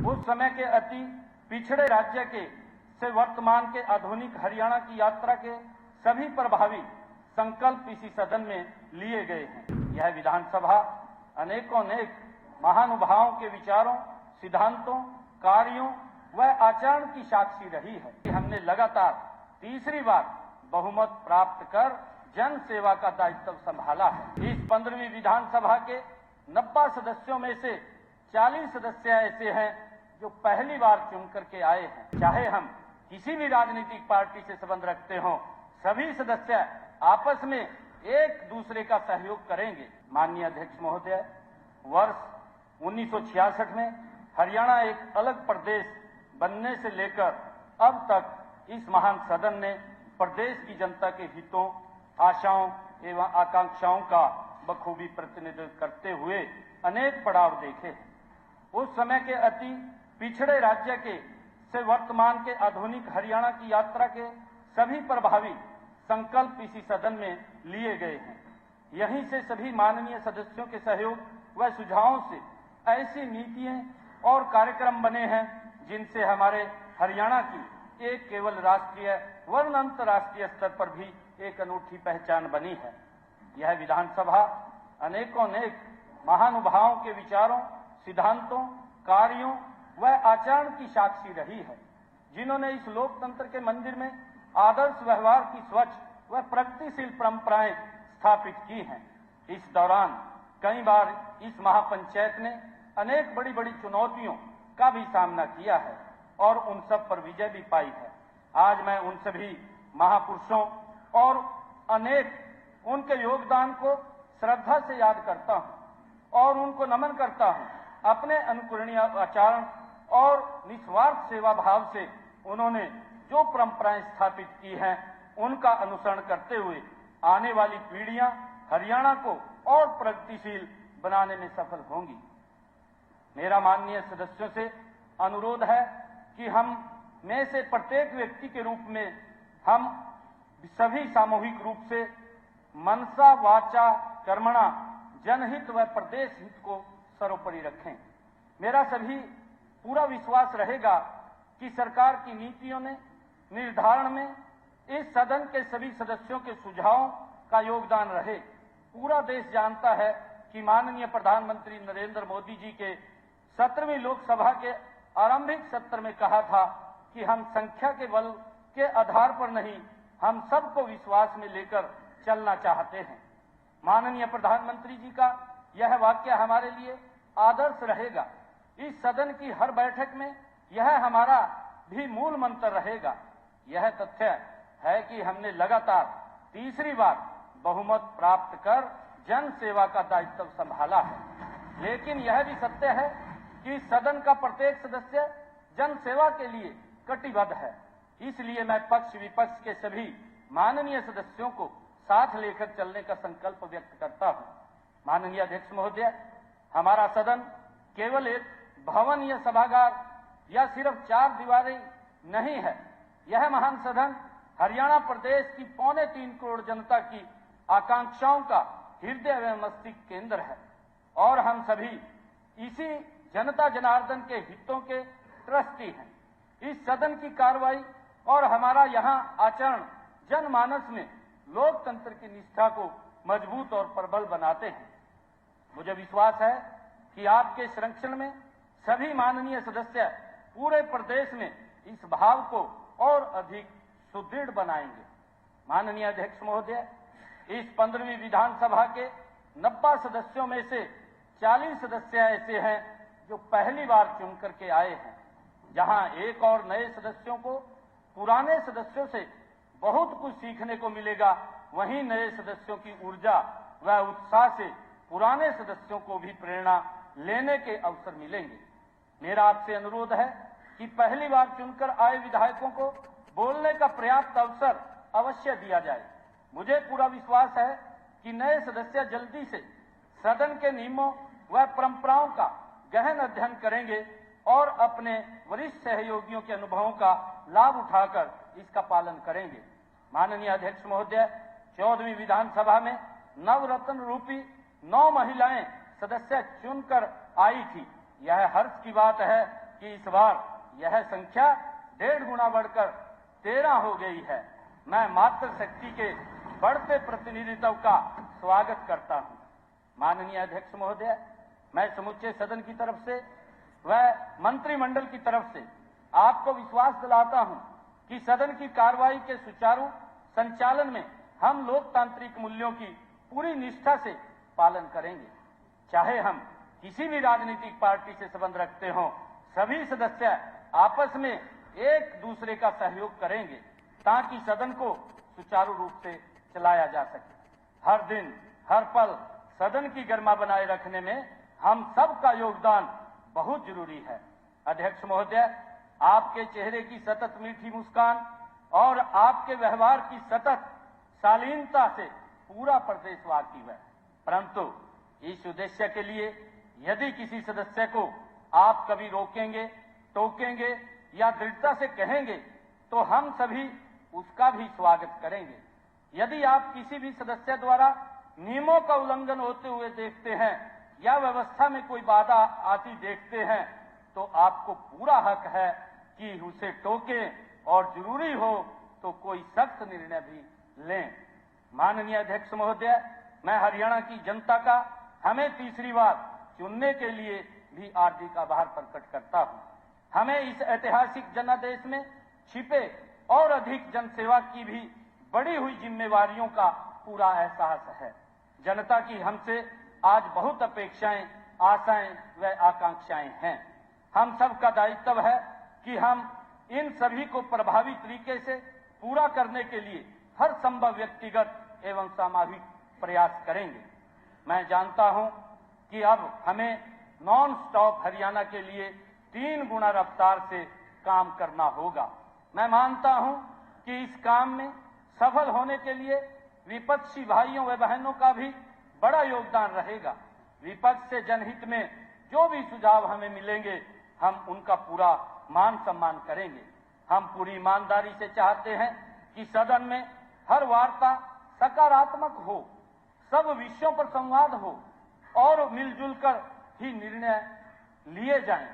उस समय के अति पिछड़े राज्य के से वर्तमान के आधुनिक हरियाणा की यात्रा के सभी प्रभावी संकल्प इसी सदन में लिए गए हैं। यह विधानसभा अनेकों महानुभावों के विचारों, सिद्धांतों, कार्यों व आचरण की साक्षी रही है कि हमने लगातार तीसरी बार बहुमत प्राप्त कर जन सेवा का दायित्व संभाला है। इस 15वीं विधानसभा के 90 सदस्यों में से 40 सदस्य ऐसे हैं जो पहली बार चुन करके आए हैं। चाहे हम किसी भी राजनीतिक पार्टी से संबंध रखते हों, सभी सदस्य आपस में एक दूसरे का सहयोग करेंगे। माननीय अध्यक्ष महोदय, वर्ष 1966 में हरियाणा एक अलग प्रदेश बनने से लेकर अब तक इस महान सदन ने प्रदेश की जनता के हितों, आशाओं एवं आकांक्षाओं का बखूबी प्रतिनिधित्व करते हुए अनेक पड़ाव देखे हैं। उस समय के अति पिछड़े राज्य के से वर्तमान के आधुनिक हरियाणा की यात्रा के सभी प्रभावी संकल्प इसी सदन में लिए गए हैं। यहीं से सभी माननीय सदस्यों के सहयोग व सुझावों से ऐसी नीतियां और कार्यक्रम बने हैं जिनसे हमारे हरियाणा की एक केवल राष्ट्रीय वरन अंतर्राष्ट्रीय स्तर पर भी एक अनूठी पहचान बनी है। यह विधानसभा अनेकों महानुभावों के विचारों, सिद्धांतों, कार्यों व आचरण की साक्षी रही है, जिन्होंने इस लोकतंत्र के मंदिर में आदर्श व्यवहार की स्वच्छ व प्रगतिशील परंपराएं स्थापित की हैं। इस दौरान कई बार इस महापंचायत ने अनेक बड़ी बड़ी चुनौतियों का भी सामना किया है और उन सब पर विजय भी पाई है। आज मैं उन सभी महापुरुषों और उनके योगदान को श्रद्धा से याद करता हूं और उनको नमन करता हूं। अपने अनुकरणीय आचरण और निस्वार्थ सेवा भाव से उन्होंने जो परंपराएं स्थापित की हैं, उनका अनुसरण करते हुए आने वाली पीढ़ियां हरियाणा को और प्रगतिशील बनाने में सफल होंगी। मेरा माननीय सदस्यों से अनुरोध है कि हम में से प्रत्येक व्यक्ति के रूप में हम सभी सामूहिक रूप से मनसा वाचा कर्मणा जनहित व प्रदेश हित को सर्वोपरि रखें। मेरा सभी पूरा विश्वास रहेगा कि सरकार की नीतियों ने निर्धारण में इस सदन के सभी सदस्यों के सुझावों का योगदान रहे। पूरा देश जानता है कि माननीय प्रधानमंत्री नरेंद्र मोदी जी के 17वीं लोकसभा के आरंभिक सत्र में कहा था कि हम संख्या के बल के आधार पर नहीं, हम सबको विश्वास में लेकर चलना चाहते हैं। माननीय प्रधानमंत्री जी का यह वाक्य हमारे लिए आदर्श रहेगा। इस सदन की हर बैठक में यह हमारा भी मूल मंत्र रहेगा। यह तथ्य है कि हमने लगातार तीसरी बार बहुमत प्राप्त कर जन सेवा का दायित्व संभाला है, लेकिन यह भी सत्य है कि सदन का प्रत्येक सदस्य जन सेवा के लिए कटिबद्ध है। इसलिए मैं पक्ष विपक्ष के सभी माननीय सदस्यों को साथ लेकर चलने का संकल्प व्यक्त करता हूं। माननीय अध्यक्ष महोदय, हमारा सदन केवल एक भवन या सभागार या सिर्फ 4 दीवारें नहीं है। यह महान सदन हरियाणा प्रदेश की 3.25 करोड़ जनता की आकांक्षाओं का हृदय एवं मस्तिष्क केंद्र है और हम सभी इसी जनता जनार्दन के हितों के ट्रस्टी हैं। इस सदन की कार्रवाई और हमारा यहाँ आचरण जनमानस में लोकतंत्र की निष्ठा को मजबूत और प्रबल बनाते हैं। मुझे विश्वास है कि आपके संरक्षण में सभी माननीय सदस्य पूरे प्रदेश में इस भाव को और अधिक सुदृढ़ बनाएंगे। माननीय अध्यक्ष महोदय, इस 15वीं विधानसभा के 90 सदस्यों में से 40 सदस्य ऐसे हैं जो पहली बार चुन करके आए हैं। जहां एक और नए सदस्यों को पुराने सदस्यों से बहुत कुछ सीखने को मिलेगा, वहीं नए सदस्यों की ऊर्जा व उत्साह से पुराने सदस्यों को भी प्रेरणा लेने के अवसर मिलेंगे। मेरा आपसे अनुरोध है कि पहली बार चुनकर आए विधायकों को बोलने का पर्याप्त अवसर अवश्य दिया जाए। मुझे पूरा विश्वास है कि नए सदस्य जल्दी से सदन के नियमों व परंपराओं का गहन अध्ययन करेंगे और अपने वरिष्ठ सहयोगियों के अनुभवों का लाभ उठाकर इसका पालन करेंगे। माननीय अध्यक्ष महोदय, 14वीं विधानसभा में नवरत्न रूपी 9 महिलाएं सदस्य चुनकर आई थी। यह हर्ष की बात है कि इस बार यह संख्या 1.5 गुना बढ़कर 13 हो गई है। मैं मातृशक्ति के बढ़ते प्रतिनिधित्व का स्वागत करता हूं। माननीय अध्यक्ष महोदय, मैं समूचे सदन की तरफ से व मंत्रिमंडल की तरफ से आपको विश्वास दिलाता हूं कि सदन की कार्रवाई के सुचारू संचालन में हम लोकतांत्रिक मूल्यों की पूरी निष्ठा से पालन करेंगे। चाहे हम किसी भी राजनीतिक पार्टी से संबंध रखते हों, सभी सदस्य आपस में एक दूसरे का सहयोग करेंगे ताकि सदन को सुचारू रूप से चलाया जा सके। हर दिन हर पल सदन की गरिमा बनाए रखने में हम सबका योगदान बहुत जरूरी है। अध्यक्ष महोदय, आपके चेहरे की सतत मीठी मुस्कान और आपके व्यवहार की सतत शालीनता से पूरा प्रदेश वाकिफ है, परंतु इस उद्देश्य के लिए यदि किसी सदस्य को आप कभी रोकेंगे, टोकेंगे या दृढ़ता से कहेंगे तो हम सभी उसका भी स्वागत करेंगे। यदि आप किसी भी सदस्य द्वारा नियमों का उल्लंघन होते हुए देखते हैं या व्यवस्था में कोई बाधा आती देखते हैं तो आपको पूरा हक है कि उसे टोकें और जरूरी हो तो कोई सख्त निर्णय भी लें। माननीय अध्यक्ष महोदय, मैं हरियाणा की जनता का हमें तीसरी बार चुनने के लिए भी हार्दिक आभार प्रकट करता हूं। हमें इस ऐतिहासिक जनादेश में छिपे और अधिक जनसेवा की भी बढ़ी हुई जिम्मेवारियों का पूरा एहसास है। जनता की हमसे आज बहुत अपेक्षाएं, आशाएं व आकांक्षाएं हैं। हम सबका दायित्व है कि हम इन सभी को प्रभावी तरीके से पूरा करने के लिए हर संभव व्यक्तिगत एवं सामाजिक प्रयास करेंगे। मैं जानता हूं कि अब हमें नॉन स्टॉप हरियाणा के लिए 3 गुना रफ्तार से काम करना होगा। मैं मानता हूं कि इस काम में सफल होने के लिए विपक्षी भाइयों व बहनों का भी बड़ा योगदान रहेगा। विपक्ष से जनहित में जो भी सुझाव हमें मिलेंगे हम उनका पूरा मान सम्मान करेंगे। हम पूरी ईमानदारी से चाहते हैं कि सदन में हर वार्ता सकारात्मक हो, सब विषयों पर संवाद हो और मिलजुल कर ही निर्णय लिए जाएं।